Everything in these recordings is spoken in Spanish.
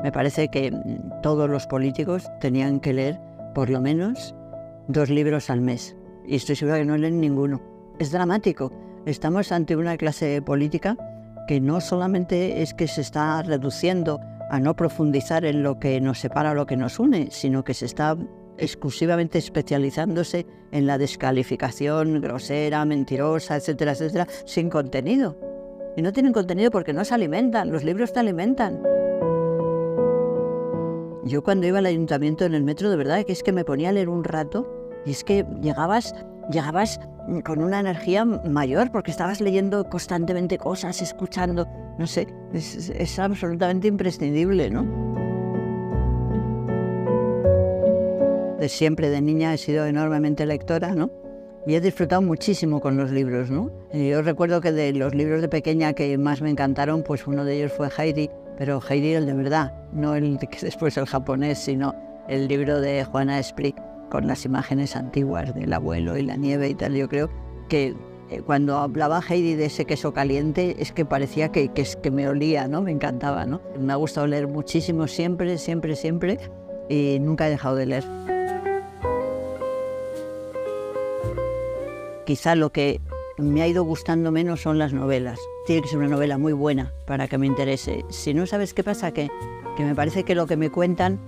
Me parece que todos los políticos tenían que leer por lo menos 2 libros al mes. Y estoy segura que no leen ninguno. Es dramático. Estamos ante una clase política que no solamente es que se está reduciendo a no profundizar en lo que nos separa o lo que nos une, sino que se está exclusivamente especializándose en la descalificación grosera, mentirosa, etcétera, etcétera, sin contenido. Y no tienen contenido porque no se alimentan, los libros te alimentan. Yo cuando iba al ayuntamiento en el metro, de verdad, que es que me ponía a leer un rato y es que llegabas con una energía mayor porque estabas leyendo constantemente cosas, escuchando, no sé, es absolutamente imprescindible, ¿no? De siempre, de niña, he sido enormemente lectora, ¿no? Y he disfrutado muchísimo con los libros, ¿no? Yo recuerdo que de los libros de pequeña que más me encantaron, pues uno de ellos fue Heidi, pero Heidi el de verdad, no el que después el japonés, sino el libro de Juana Esprit, con las imágenes antiguas del abuelo y la nieve y tal. Yo creo que cuando hablaba Heidi de ese queso caliente, es que parecía que me olía, ¿no? Me encantaba, ¿no? Me ha gustado leer muchísimo, siempre, siempre, siempre, y nunca he dejado de leer. Quizá lo que me ha ido gustando menos son las novelas. Tiene que ser una novela muy buena para que me interese. Si no, ¿sabes qué pasa? Que me parece que lo que me cuentan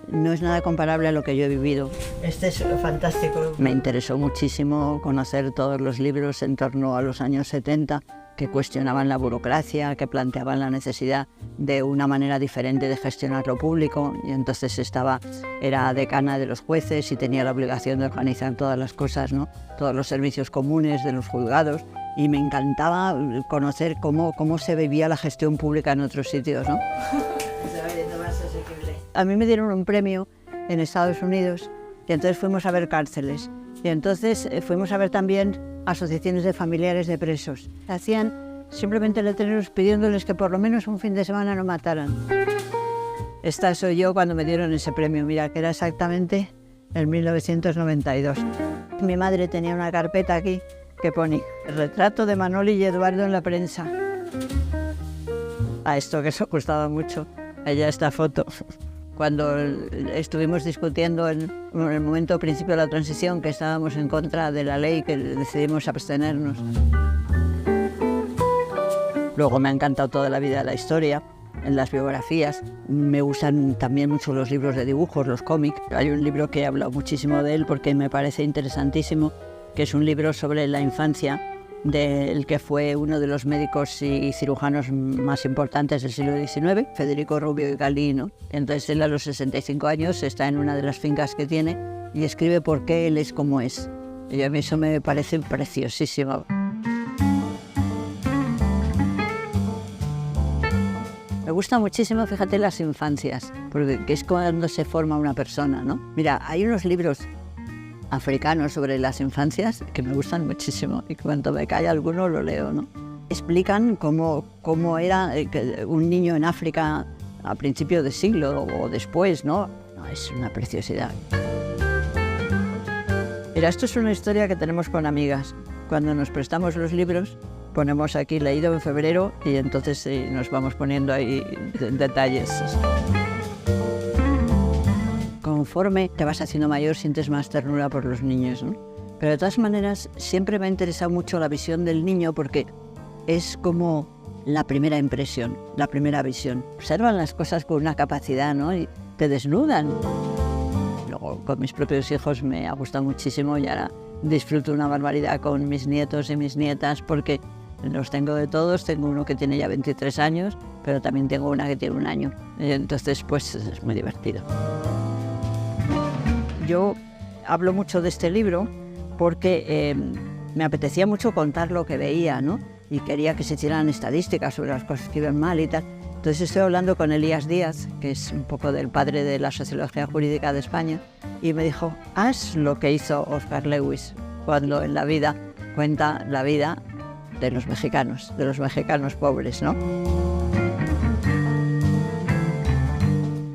no es nada comparable a lo que yo he vivido. Este es fantástico. Me interesó muchísimo conocer todos los libros en torno a los años 70 que cuestionaban la burocracia, que planteaban la necesidad de una manera diferente de gestionar lo público. Y entonces era decana de los jueces y tenía la obligación de organizar todas las cosas, ¿no? Todos los servicios comunes de los juzgados. Y me encantaba conocer cómo se vivía la gestión pública en otros sitios, ¿no? A mí me dieron un premio en Estados Unidos y entonces fuimos a ver cárceles. Y entonces fuimos a ver también asociaciones de familiares de presos. Hacían simplemente letreros pidiéndoles que por lo menos un fin de semana no mataran. Esta soy yo cuando me dieron ese premio, mira, que era exactamente en 1992. Mi madre tenía una carpeta aquí que pone el retrato de Manoli y Eduardo en la prensa. A esto que eso gustaba mucho, allá esta foto. Cuando estuvimos discutiendo en el momento principio de la transición, que estábamos en contra de la ley, que decidimos abstenernos. Luego me ha encantado toda la vida la historia, en las biografías. Me gustan también mucho los libros de dibujos, los cómics. Hay un libro que he hablado muchísimo de él porque me parece interesantísimo, que es un libro sobre la infancia del que fue uno de los médicos y cirujanos más importantes del siglo XIX, Federico Rubio y Galí, ¿no? Entonces él a los 65 años está en una de las fincas que tiene y escribe por qué él es como es. Y a mí eso me parece preciosísimo. Me gusta muchísimo, fíjate, las infancias, porque es cuando se forma una persona, ¿no? Mira, hay unos libros africanos sobre las infancias que me gustan muchísimo y cuando me cae alguno lo leo, ¿no? Explican cómo era un niño en África a principios de siglo o después, ¿no? No, es una preciosidad. Mira, esto es una historia que tenemos con amigas. Cuando nos prestamos los libros, ponemos aquí leído en febrero y entonces nos vamos poniendo ahí detalles. Conforme te vas haciendo mayor, sientes más ternura por los niños, ¿no? Pero de todas maneras, siempre me ha interesado mucho la visión del niño porque es como la primera impresión, la primera visión. Observan las cosas con una capacidad, ¿no? Y te desnudan. Luego, con mis propios hijos me ha gustado muchísimo y ahora disfruto una barbaridad con mis nietos y mis nietas porque los tengo de todos. Tengo uno que tiene ya 23 años, pero también tengo una que tiene 1 año. Y entonces, pues, es muy divertido. Yo hablo mucho de este libro porque me apetecía mucho contar lo que veía, ¿no? Y quería que se hicieran estadísticas sobre las cosas que iban mal y tal. Entonces estoy hablando con Elías Díaz, que es un poco del padre de la sociología jurídica de España, y me dijo, haz lo que hizo Oscar Lewis cuando en la vida cuenta la vida de los mexicanos pobres, ¿no?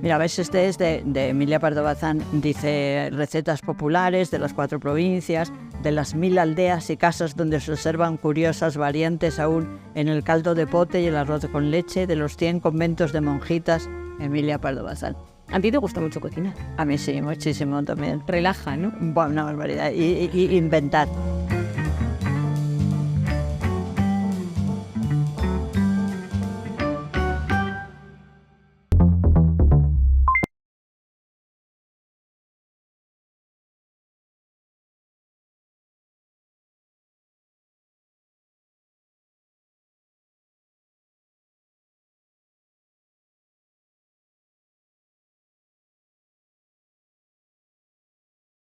Mira, ves, este es de Emilia Pardo Bazán. Dice recetas populares de las 4 provincias, de las 1000 aldeas y casas donde se observan curiosas variantes aún en el caldo de pote y el arroz con leche, de los 100 conventos de monjitas Emilia Pardo Bazán. ¿A ti te gusta mucho cocinar? A mí sí, muchísimo también. Relaja, ¿no? Bueno, una barbaridad. Y inventar.